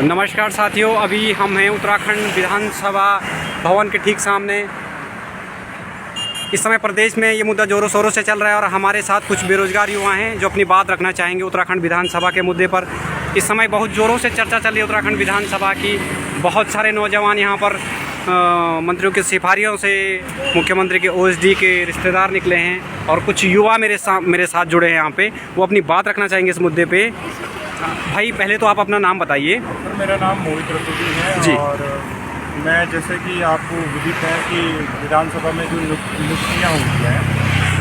नमस्कार साथियों, अभी हम हैं उत्तराखंड विधानसभा भवन के ठीक सामने। इस समय प्रदेश में ये मुद्दा ज़ोरों शोरों से चल रहा है और हमारे साथ कुछ बेरोजगार युवा हैं जो अपनी बात रखना चाहेंगे उत्तराखंड विधानसभा के मुद्दे पर। इस समय बहुत ज़ोरों से चर्चा चल रही है उत्तराखंड विधानसभा की। बहुत सारे नौजवान यहाँ पर मंत्रियों की सिफारिशों से मुख्यमंत्री के ओएसडी के रिश्तेदार निकले हैं और कुछ युवा मेरे साथ जुड़े हैं यहाँ पे। वो अपनी बात रखना चाहेंगे इस मुद्दे पे। भाई पहले तो आप अपना नाम बताइए। सर मेरा नाम मोहित रतूड़ी है जी। और मैं जैसे कि आपको विदित है कि विधानसभा में जो नियुक्तियाँ हुई हैं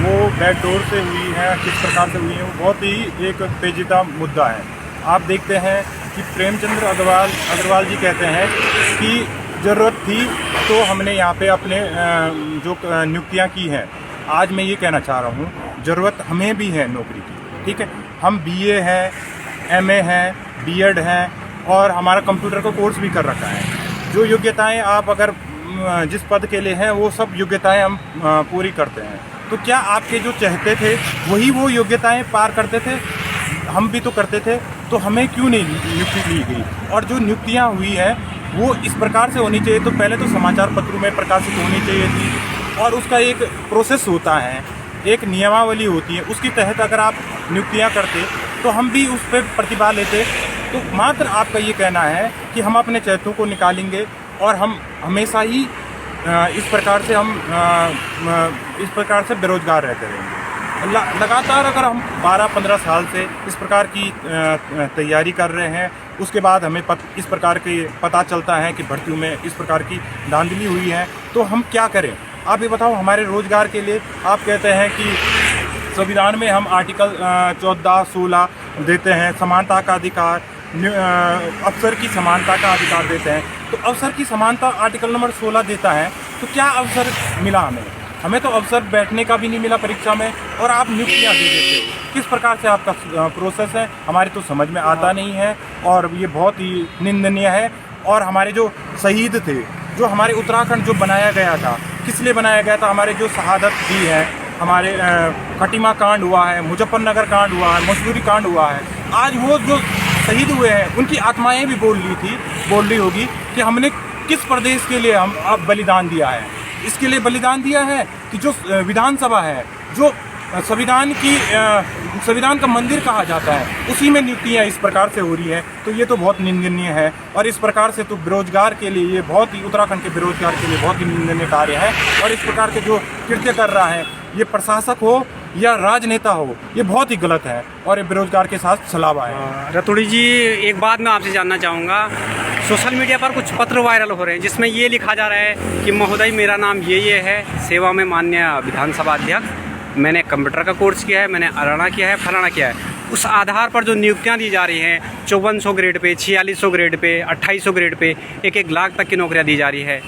वो बैकडोर से हुई हैं, किस प्रकार से हुई हैं, वो बहुत ही एक पेचीदा मुद्दा है। आप देखते हैं कि प्रेमचंद्र अग्रवाल जी कहते हैं कि ज़रूरत थी तो हमने यहाँ पे अपने जो नियुक्तियाँ की हैं। आज मैं ये कहना चाह रहा हूँ, ज़रूरत हमें भी है नौकरी की, ठीक है। हम BA हैं, MA हैं, B.Ed हैं और हमारा कंप्यूटर का कोर्स भी कर रखा है। जो योग्यताएं आप अगर जिस पद के लिए हैं वो सब योग्यताएं हम पूरी करते हैं। तो क्या आपके जो चाहते थे वही वो योग्यताएं पार करते थे? हम भी तो करते थे, तो हमें क्यों नहीं नियुक्ति ली गई? और जो नियुक्तियां हुई हैं वो इस प्रकार से होनी चाहिए। तो पहले तो समाचार पत्रों में प्रकाशित होनी चाहिए थी और उसका एक प्रोसेस होता है, एक नियमावली होती है। उसके तहत अगर आप नियुक्तियाँ करते तो हम भी उस पर प्रतिभा लेते। तो मात्र आपका ये कहना है कि हम अपने चैतों को निकालेंगे और हम हमेशा ही इस प्रकार से बेरोजगार रहते रहेंगे। लगातार अगर हम 12-15 साल से इस प्रकार की तैयारी कर रहे हैं, उसके बाद हमें इस प्रकार के पता चलता है कि भर्तियों में इस प्रकार की धांधली हुई है, तो हम क्या करें? आप ये बताओ। हमारे रोजगार के लिए आप कहते हैं कि संविधान में हम आर्टिकल 14-16 देते हैं, समानता का अधिकार, अवसर की समानता का अधिकार देते हैं। तो अवसर की समानता आर्टिकल नंबर 16 देता है, तो क्या अवसर मिला हमें? हमें तो अवसर बैठने का भी नहीं मिला परीक्षा में, और आप नियुक्तियाँ दे देते हो। किस प्रकार से आपका प्रोसेस है, हमारे तो समझ में आता नहीं है और ये बहुत ही निंदनीय है। और हमारे जो शहीद थे, जो हमारे उत्तराखंड जो बनाया गया था, किस लिए बनाया गया था? हमारे जो शहादत दी है, हमारे खटीमा कांड हुआ है, मुजफ्फरनगर कांड हुआ है, मसूरी कांड हुआ है, आज वो जो शहीद हुए हैं उनकी आत्माएं भी बोल रही होगी कि हमने किस प्रदेश के लिए हम अब बलिदान दिया है। इसके लिए बलिदान दिया है कि जो विधानसभा है, जो संविधान का मंदिर कहा जाता है, उसी में नियुक्तियाँ इस प्रकार से हो रही है। तो ये तो बहुत निंदनीय है और इस प्रकार से तो बेरोजगार के लिए ये बहुत ही, उत्तराखंड के बेरोजगार के लिए बहुत ही निंदनीय कार्य है। और इस प्रकार के जो कृत्य कर रहा है, ये प्रशासक हो या राजनेता हो, ये बहुत ही गलत है और ये बेरोजगार के साथ छलावा है। रतूड़ी जी, एक बात मैं आपसे जानना चाहूँगा। सोशल मीडिया पर कुछ पत्र वायरल हो रहे हैं जिसमें ये लिखा जा रहा है कि महोदय मेरा नाम ये है, सेवा में माननीय विधानसभा अध्यक्ष, मैंने कंप्यूटर का कोर्स किया है, मैंने अराना किया है, फलाना किया है। उस आधार पर जो नियुक्तियां दी जा रही हैं 5400 grade pay, 4600 grade pay, 2800 grade pay, 1-1 lakh तक की नौकरियां दी जा रही है।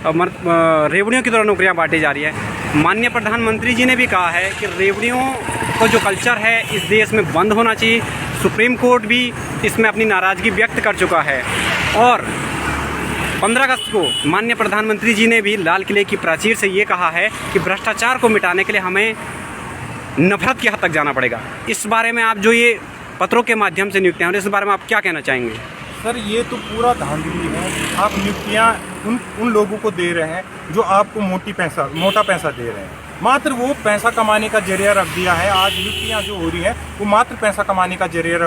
रेवड़ियों की तरह नौकरियां बांटी जा रही है। माननीय प्रधानमंत्री जी ने भी कहा है कि रेवड़ियों को जो कल्चर है इस देश में बंद होना चाहिए। सुप्रीम कोर्ट भी इसमें अपनी नाराज़गी व्यक्त कर चुका है। और 15 अगस्त को माननीय प्रधानमंत्री जी ने भी लाल किले की प्राचीर से ये कहा है कि भ्रष्टाचार को मिटाने के लिए हमें नफरत की हद तक जाना पड़ेगा। इस बारे में आप जो ये पत्रों के माध्यम से नियुक्तियाँ, इस बारे में आप क्या कहना चाहेंगे? सर ये तो पूरा धांधली है। आप नियुक्तियाँ उन लोगों को दे रहे हैं जो आपको मोटा पैसा दे रहे हैं। मात्र वो पैसा कमाने का जरिया रख दिया है। आज नियुक्तियाँ जो हो रही हैं वो मात्र पैसा कमाने का जरिया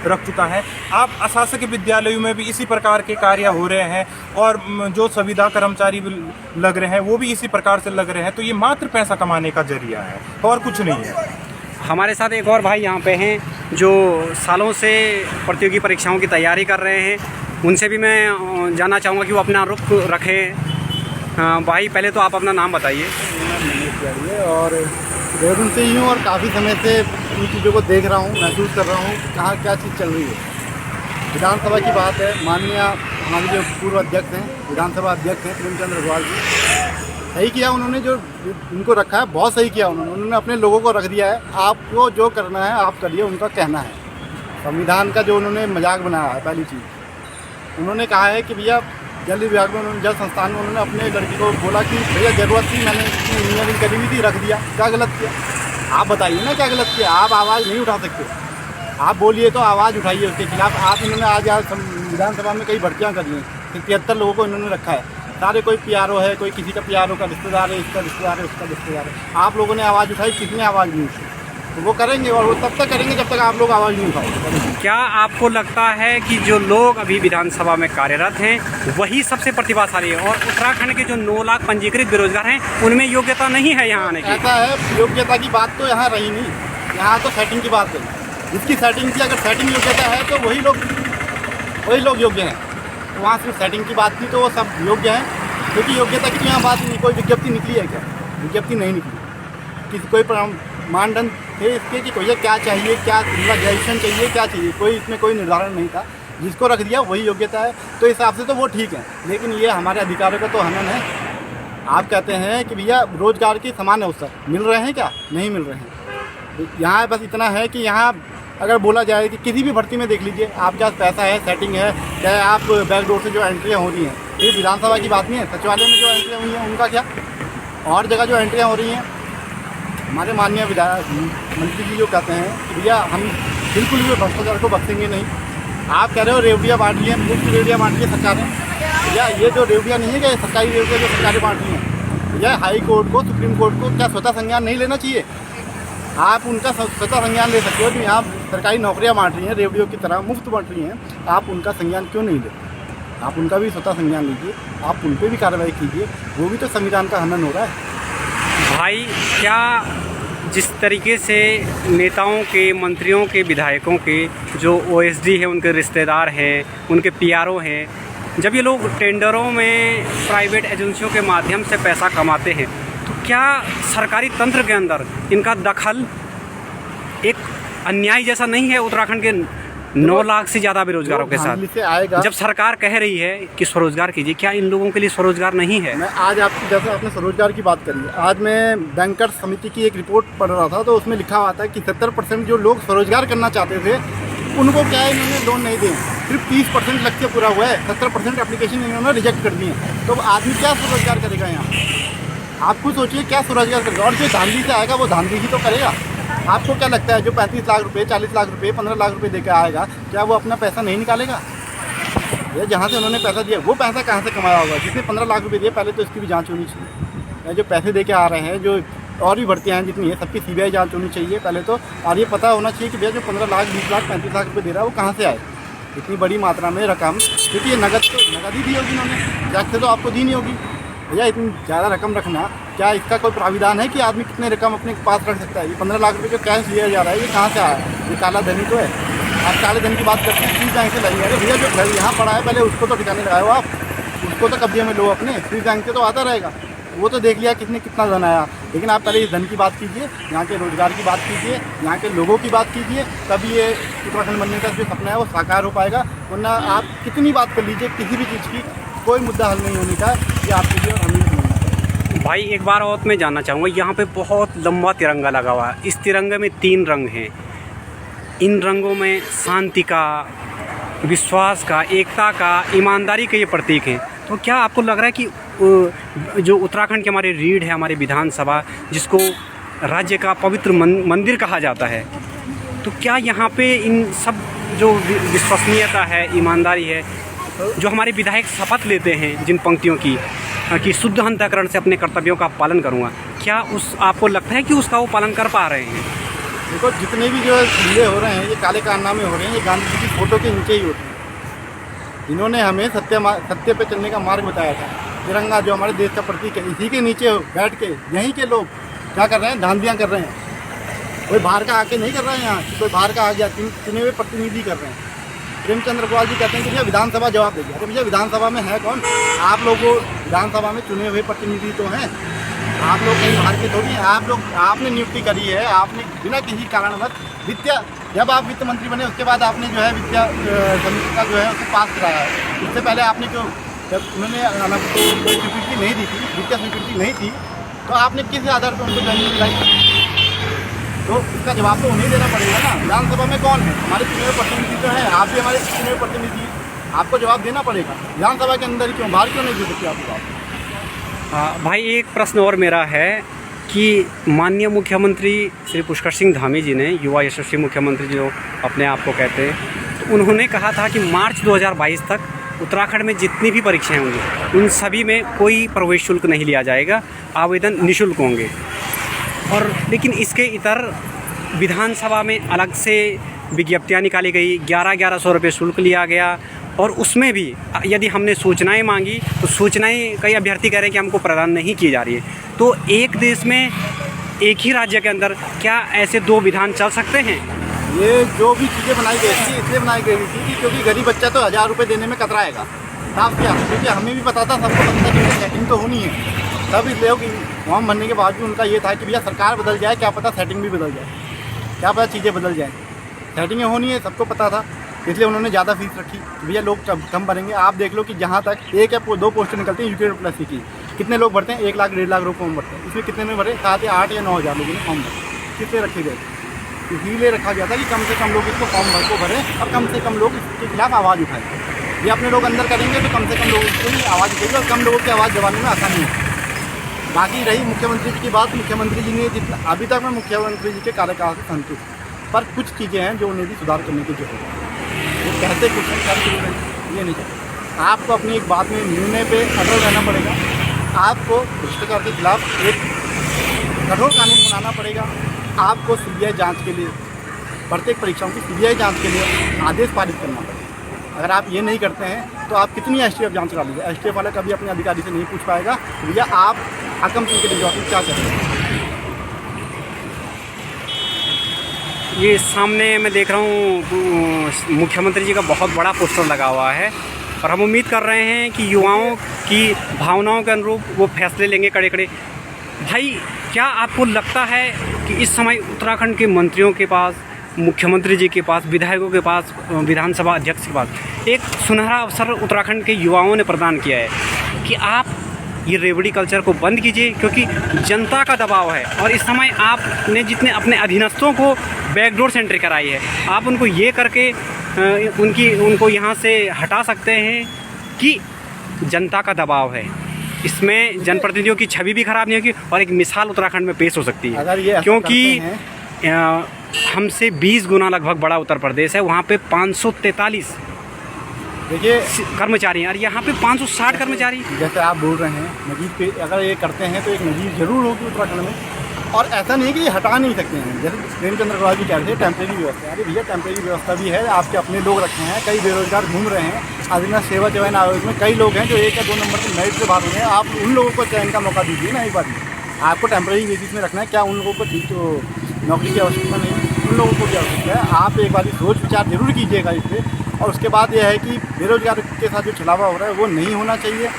रख चुका है। आप अशासकीय विद्यालयों में भी इसी प्रकार के कार्य हो रहे हैं और जो संविदा कर्मचारी लग रहे हैं वो भी इसी प्रकार से लग रहे हैं। तो ये मात्र पैसा कमाने का जरिया है और कुछ नहीं है। हमारे साथ एक और भाई यहाँ पे हैं जो सालों से प्रतियोगी परीक्षाओं की तैयारी कर रहे हैं। उनसे भी मैं जानना चाहूँगा कि वो अपना रुख रखें। भाई पहले तो आप अपना नाम बताइए। और देहरादून से ही हूँ और काफ़ी समय से इन चीज़ों को देख रहा हूँ, महसूस कर रहा हूँ कहाँ क्या चीज़ चल रही है। विधानसभा की बात है, माननीय हमारे जो पूर्व अध्यक्ष हैं, विधानसभा अध्यक्ष हैं प्रेमचंद्र अग्रवाल जी, सही किया उन्होंने। जो इनको रखा है बहुत सही किया उन्होंने अपने लोगों को रख दिया है। आपको जो करना है आप करिए, उनका कहना है। संविधान का जो उन्होंने मजाक बनाया है, पहली चीज़ उन्होंने कहा है कि भैया जल विभाग में, उन्होंने जल संस्थान में उन्होंने अपने लड़की को बोला कि भैया ज़रूरत थी, मैंने इंजीनियरिंग करी हुई थी, रख दिया। क्या गलत किया? आप बताइए ना क्या गलत किया? आप आवाज़ नहीं उठा सकते। आप बोलिए तो आवाज़ उठाइए उसके खिलाफ। आप इन्होंने आज विधानसभा में कई भर्तियाँ कर ली हैं, 73 लोगों को इन्होंने रखा है, सारे कोई पीआरओ है, कोई किसी का पीआरओ का रिश्तेदार है, इसका रिश्तेदार है, उसका रिश्तेदार है। आप लोगों ने आवाज़ उठाई, किसने आवाज़ नहीं उठाई? तो वो करेंगे और वो तब तक करेंगे जब तक आप लोग आवाज़ नहीं उठाओगे। क्या आपको लगता है कि जो लोग अभी विधानसभा में कार्यरत हैं वही सबसे प्रतिभाशाली है, और उत्तराखंड के जो 9 लाख पंजीकृत बेरोजगार हैं उनमें योग्यता नहीं है यहाँ आने की? ऐसा है, योग्यता की बात तो यहाँ रही नहीं, यहाँ तो सेटिंग की बात है। जिसकी सेटिंग की, अगर सेटिंग योग्यता है तो वही लोग योग्य हैं। तो वहाँ सिर्फ सेटिंग की बात थी तो वो सब योग्य हैं, क्योंकि योग्यता की तो यहाँ बात नहीं। कोई विज्ञप्ति निकली है क्या? विज्ञप्ति नहीं निकली। किसी कोई मानदंड थे इसके कि कोई क्या चाहिए, क्या ग्रेजुएशन चाहिए, क्या चाहिए, कोई इसमें कोई निर्धारण नहीं था। जिसको रख दिया वही योग्यता है, तो इस हिसाब से तो वो ठीक है। लेकिन ये हमारे अधिकारों का तो हनन है। आप कहते हैं कि भैया रोजगार के समान अवसर मिल रहे हैं, क्या नहीं मिल रहे हैं? यहाँ बस इतना है कि यहाँ अगर बोला जाए कि किसी भी भर्ती में देख लीजिए, आपके पास पैसा है, सेटिंग है, चाहे आप बैकडोर से जो एंट्रियाँ हो रही हैं, ये विधानसभा की बात नहीं है, सचिवालय में जो एंट्रियाँ हुई हैं उनका क्या, और जगह जो एंट्रियाँ हो रही हैं। हमारे माननीय विधायक मंत्री जी जो कहते हैं कि भैया हम बिल्कुल भी भ्रष्टाचार को बख्शेंगे नहीं। आप कह रहे हो रेवड़ियाँ बांट ली हैं, मुफ्त रेवड़ियाँ बांट ली है सरकारें। भैया ये जो रेवड़ियाँ नहीं है क्या, सरकारी रेवड़ियाँ जो सरकारें बांट ली हैं, भैया हाई कोर्ट को, सुप्रीम कोर्ट को क्या स्वतः संज्ञान नहीं लेना चाहिए? आप उनका स्वतः संज्ञान ले सकते हो कि आप सरकारी नौकरियाँ बांट रही हैं, रेवड़ियों की तरह मुफ्त बांट रही हैं, आप उनका संज्ञान क्यों नहीं लेते? आप उनका भी स्वतः संज्ञान लीजिए, आप उन पर भी कार्रवाई कीजिए। वो भी तो संविधान का हनन हो रहा है। भाई, क्या जिस तरीके से नेताओं के, मंत्रियों के, विधायकों के जो ओएसडी है, उनके रिश्तेदार हैं, उनके पीआरओ हैं, जब ये लोग टेंडरों में प्राइवेट एजेंसियों के माध्यम से पैसा कमाते हैं, तो क्या सरकारी तंत्र के अंदर इनका दखल एक अन्याय जैसा नहीं है उत्तराखंड के 9 लाख से ज़्यादा बेरोजगारों के साथ? जब सरकार कह रही है कि स्वरोजगार कीजिए, क्या इन लोगों के लिए स्वरोजगार नहीं है? मैं आज आपकी, जैसे आपने स्वरोजगार की बात करी, आज मैं बैंकर्स समिति की एक रिपोर्ट पढ़ रहा था, तो उसमें लिखा हुआ था कि 70% जो लोग स्वरोजगार करना चाहते थे उनको क्या है, इन्होंने लोन नहीं दिए, सिर्फ 30% लक्ष्य पूरा हुआ है, 70% एप्लीकेशन इन्होंने रिजेक्ट कर दिए। तो आदमी क्या स्वरोजगार करेगा यहाँ? आप खुद सोचिए क्या स्वरोजगार करेगा? और जो धांधली से आएगा वो धांधली ही तो करेगा। आपको क्या लगता है जो 35 लाख रुपए, 40 लाख रुपए, 15 लाख रुपए देकर आएगा, क्या वो अपना पैसा नहीं निकालेगा? ये जहाँ से उन्होंने पैसा दिया वो पैसा कहाँ से कमाया होगा? जिसने 15 लाख रुपए दिए, पहले तो इसकी भी जांच होनी चाहिए। जो पैसे दे के आ रहे हैं, जो और भी भर्तियाँ हैं जितनी है, सबकी सीबीआई जांच होनी चाहिए पहले तो। और ये पता होना चाहिए कि भैया जो 15 लाख, 20 लाख, 35 लाख रुपये दे रहा है वो कहाँ से आए, इतनी बड़ी मात्रा में रकम। क्योंकि ये नगद ही दी होगी इन्होंने, चेक से तो आपको दी नहीं होगी। भैया इतनी ज़्यादा रकम रखना, क्या इसका कोई प्राविधान है कि आदमी कितने रकम अपने पास रख सकता है? ये 15 लाख रुपए जो कैश लिया जा रहा है, ये कहाँ से आया है? ये काला धन ही तो है। आप काले धन की बात करते हैं, स्विस बैंक से लगेंगे। अरे भैया जो घर यहाँ पड़ा है, पहले उसको तो ठिकाने लगाए हो आप, उसको तो कब्जे में लो अपने। स्विस बैंक से तो आता रहेगा, वो तो देख लिया कितना धन आया। लेकिन आप पहले इस धन की बात कीजिए, यहाँ के रोजगार की बात कीजिए, यहाँ के लोगों की बात कीजिए, तभी ये उत्तराखंड बनने का जो सपना है वो साकार हो पाएगा। वरना आप कितनी बात कर लीजिए, किसी भी चीज़ की कोई मुद्दा हल नहीं होने का, ये आपके लिए हमें नहीं होना। भाई एक बार और मैं जानना चाहूँगा, यहाँ पे बहुत लंबा तिरंगा लगा हुआ है। इस तिरंगे में 3 रंग हैं। इन रंगों में शांति का, विश्वास का, एकता का, ईमानदारी के ये प्रतीक हैं। तो क्या आपको लग रहा है कि जो उत्तराखंड के हमारे रीढ़ है, हमारी विधानसभा, जिसको राज्य का पवित्र मंदिर कहा जाता है, तो क्या यहाँ पे इन सब जो विश्वसनीयता है, ईमानदारी है, जो हमारे विधायक शपथ लेते हैं जिन पंक्तियों की कि शुद्ध अंतःकरण से अपने कर्तव्यों का पालन करूँगा, क्या आपको लगता है कि उसका वो पालन कर पा रहे हैं? देखो, जितने भी जो हमले हो रहे हैं, ये काले कारनामे हो रहे हैं, ये गांधी जी की फ़ोटो के नीचे ही होते हैं। इन्होंने हमें सत्य पे चलने का मार्ग बताया था। तिरंगा जो हमारे देश का प्रतीक है, इसी के नीचे बैठ के यहीं के लोग क्या कर रहे हैं, धांधियाँ कर रहे हैं। कोई बाहर का आके नहीं कर रहे हैं यहाँ, कोई बाहर का आ गया, चुने हुए प्रतिनिधि कर रहे हैं। प्रेमचंद्र अग्रवाल जी कहते हैं कि भैया विधानसभा जवाब देगी। अरे भैया विधानसभा में है कौन? आप लोग विधानसभा में चुने हुए प्रतिनिधि तो हैं, आप लोग कहीं बाहर के थोड़ी हैं। आपने नियुक्ति करी है, आपने बिना किसी कारणवश जब आप वित्त मंत्री बने उसके बाद आपने जो है विद्या समिति का जो है उसको पास कराया है। इससे पहले आपने क्यों, जब उन्होंने कोई स्वीकृति नहीं दी थी, विद्या स्वीकृति नहीं थी, तो आपने किस आधार पर उनको ज्वाइनिंग दिलाई? तो इसका जवाब तो उन्हें देना पड़ेगा ना। विधानसभा में कौन है? हमारे चुने हुए प्रतिनिधि तो हैं, आप भी हमारे चुने हुए प्रतिनिधि, आपको जवाब देना पड़ेगा। विधानसभा के अंदर क्यों, बाहर क्यों नहीं दे सकते आप जवाब? भाई एक प्रश्न और मेरा है कि माननीय मुख्यमंत्री श्री पुष्कर सिंह धामी जी ने, युवा यशस्वी मुख्यमंत्री जो अपने आप को कहते हैं, तो उन्होंने कहा था कि मार्च 2022 तक उत्तराखंड में जितनी भी परीक्षाएं होंगी उन सभी में कोई प्रवेश शुल्क नहीं लिया जाएगा, आवेदन निःशुल्क होंगे। और लेकिन इसके इतर विधानसभा में अलग से विज्ञप्तियाँ निकाली गई, 1100 रुपये शुल्क लिया गया। और उसमें भी यदि हमने सूचनाएं मांगी तो सूचनाएं कई अभ्यर्थी कह रहे हैं कि हमको प्रदान नहीं की जा रही है। तो एक देश में, एक ही राज्य के अंदर क्या ऐसे दो विधान चल सकते हैं? ये जो भी चीज़ें बनाई गई थी इसलिए बनाई गई थी कि क्योंकि गरीब बच्चा तो 1000 रुपये देने में कतराएगा। साफ क्या, क्योंकि हमें भी पता था, सबको पता था कि सेटिंग तो होनी है। तब इसलिए कि फॉर्म भरने के बाद भी उनका ये था कि भैया सरकार बदल जाए, क्या पता सेटिंग भी बदल जाए, क्या पता चीज़ें बदल जाएँ, सेटिंगें होनी है, सबको पता था। इसलिए उन्होंने ज़्यादा फीस रखी, भैया लोग कम भरेंगे। आप देख लो कि जहाँ तक 1 या 2 पोस्टें निकलती हैं UKPSC की, कितने लोग भरते हैं? 1 लाख 1.5 लाख लोग फॉर्म भरते हैं। इसमें कितने ने भरे? 7 या 8 या 9 हज़ार लोगों ने फॉर्म भरे। कितने रखे गए? इसीलिए रखा गया था कि कम से कम लोग इसको फॉर्म भर को भरें और कम से कम लोग इसके खिलाफ आवाज़ उठाएं। ये अपने लोग अंदर करेंगे तो कम से कम लोग इसके लिए आवाज़ उठाएंगे और कम लोगों की आवाज़ दबाने में आसानी है। बाकी रही मुख्यमंत्री जी की बात, मुख्यमंत्री जी ने जितना अभी तक मैं मुख्यमंत्री जी के कार्यकाल से संतुष्ट, पर कुछ चीज़ें हैं जो उन्हें भी सुधार करने की जरूरत है। वो कहते कुछ ये नहीं कहते। आपको अपनी एक बात में निर्णय पे अटल रहना पड़ेगा। आपको भ्रष्टाचार के खिलाफ एक कठोर कानून बनाना पड़ेगा। आपको CBI जांच के लिए, प्रत्येक परीक्षाओं की CBI जांच के लिए आदेश पारित करना पड़ेगा। अगर आप ये नहीं करते हैं तो आप कितनी STF जांच करा लीजिए, STF वाला कभी अपने अधिकारी से नहीं पूछ पाएगा तो भैया आप हकम सिंह के रिजॉर्ट क्या करेंगे। ये सामने मैं देख रहा हूँ मुख्यमंत्री जी का बहुत बड़ा पोस्टर लगा हुआ है और हम उम्मीद कर रहे हैं कि युवाओं की भावनाओं के अनुरूप वो फैसले लेंगे कड़े कड़े। भाई, क्या आपको लगता है कि इस समय उत्तराखंड के मंत्रियों के पास, मुख्यमंत्री जी के पास, विधायकों के पास, विधानसभा अध्यक्ष के पास एक सुनहरा अवसर उत्तराखंड के युवाओं ने प्रदान किया है कि आप ये रेवड़ी कल्चर को बंद कीजिए, क्योंकि जनता का दबाव है। और इस समय आपने जितने अपने अधीनस्थों को बैकडोर से एंट्री कराई है, आप उनको ये करके उनको यहाँ से हटा सकते हैं कि जनता का दबाव है। इसमें जनप्रतिनिधियों की छवि भी खराब नहीं होगी और एक मिसाल उत्तराखंड में पेश हो सकती है। अगर ये क्योंकि हमसे 20 गुना लगभग बड़ा उत्तर प्रदेश है, वहाँ पे 543 देखिए कर्मचारी हैं और यहाँ पे 560 कर्मचारी। जैसे आप बोल रहे हैं नजीब पे, अगर ये करते हैं तो एक नजीब जरूर होगी उत्तराखंड में। और ऐसा नहीं कि ये हटा नहीं सकते हैं। जैसे प्रेमचंद्र अग्रवाल जी कहते हैं टेम्परेरी व्यवस्था, अरे भैया टेम्परेरी व्यवस्था भी है, आपके अपने लोग रखे हैं, कई बेरोजगार घूम रहे हैं। आदिना सेवा चयन आयोग में कई लोग हैं जो 1 या 2 नंबर के मेरिट से बाहर हो रहे हैं। आप उन लोगों को चयन का मौका दीजिए ना एक बार। आपको टेम्परेरी बेसिस में रखना है, क्या उन लोगों को ठीक तो नौकरी की आवश्यकता नहीं, उन लोगों को भी आवश्यकता है। आप एक बार सोच विचार जरूर कीजिएगा इस पर। और उसके बाद यह है कि बेरोजगार के साथ जो छलावा हो रहा है वो नहीं होना चाहिए।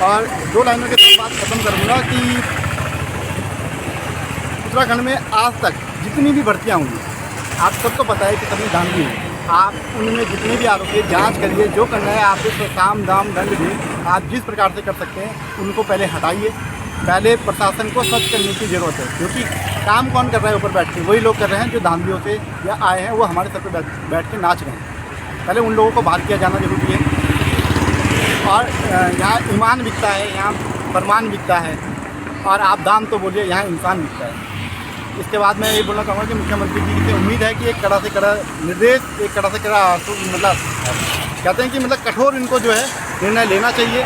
और 2 लाइनों के साथ बात खत्म करूँगा कि उत्तराखंड में आज तक जितनी भी भर्तियाँ हुई, आप सबको पता है कि सबने धांधली है। आप उनमें जितने भी आरोपी जांच करिए, जो करना है आप इसको साम दाम दंड दें। आप जिस प्रकार से कर सकते हैं उनको पहले हटाइए। पहले प्रशासन को सच करने की ज़रूरत है, क्योंकि काम कौन कर रहा है ऊपर बैठ के? वही लोग कर रहे हैं जो धांधलियों से या आए हैं, वो हमारे सर पर बैठ के नाच रहे हैं। पहले उन लोगों को बाहर किया जाना जरूरी है। और यहाँ ईमान बिकता है, यहाँ फरमान बिकता है, और आप दाम तो बोलिए, यहाँ इंसान बिकता है। इसके बाद मैं ये बोलना चाहूँगा कि मुख्यमंत्री जी से उम्मीद है कि एक कड़ा से कड़ा निर्देश, एक कड़ा से कड़ा तो मतलब कहते हैं कि मतलब कठोर इनको जो है निर्णय लेना चाहिए।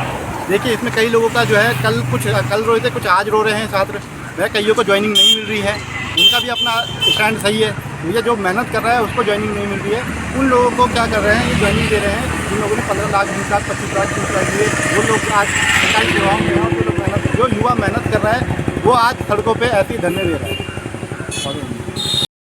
देखिए इसमें कई लोगों का जो है कल रो रहे थे, कुछ आज रो रहे हैं छात्र, वह कईयों को ज्वाइनिंग नहीं मिल रही है। उनका भी अपना स्टैंड सही है, भैया जो मेहनत कर रहा है उसको ज्वाइनिंग नहीं मिल रही है। उन लोगों को क्या कर रहे हैं, ये ज्वाइनिंग दे रहे हैं जिन लोगों ने 15 लाख 20 लाख 25 लाख 30 लाख दिए, वो लोग आज सरकारी सेवाओं में हैं। जो लोग जो युवा मेहनत कर रहा है वो आज सड़कों पर ऐसे ही धरने दे रहा है।